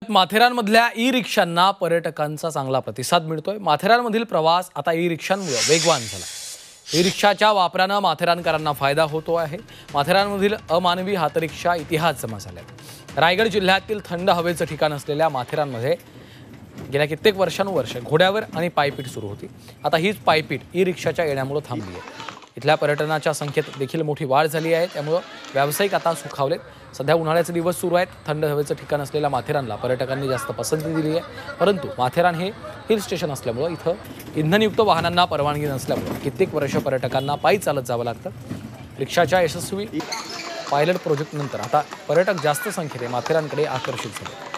माथेरानमधल्या E रिक्षांना पर्यटकांचा चांगला प्रतिसाद मिळतोय। माथेरानमधील प्रवास आता ई रिक्षांमुळे वेगवान झाला। ई रिक्षाच्या वापराने माथेरानकरांना फायदा होतो आहे। माथेरानमधील अमानवी हातरिक्षा इतिहास जमा झालाय। रायगड जिल्ह्यातील थंड हवेचं ठिकाण असलेल्या माथेरानमध्ये गेल्या कित्येक वर्षानुवर्षे घोड्यावर आणि पायपीट सुरू होती। आता हीच पायपीट ई रिक्षाच्या येण्यामुळे थांबली आहे। इथल्या पर्यटनाच्या संख्येत देखील मोठी वाढ झाली आहे। त्यामुळे व्यावसायिक आता सुखावलेत। सध्या उन्हाळ्याचे दिवस सुरू आहेत। थंड हवेचं ठिकाण असलेल्या माथेरानला पर्यटकांनी जास्त पसंती दिली आहे। परंतु माथेरान हे हिल स्टेशन असल्यामुळे इथं इंधनयुक्त वाहनांना परवानगी नसल्यामुळे कित्येक वर्ष पर्यटकांना पायी चालत जावं लागतं। रिक्षाच्या यशस्वी पायलट प्रोजेक्टनंतर आता पर्यटक जास्त संख्येने माथेरानकडे आकर्षित झाले।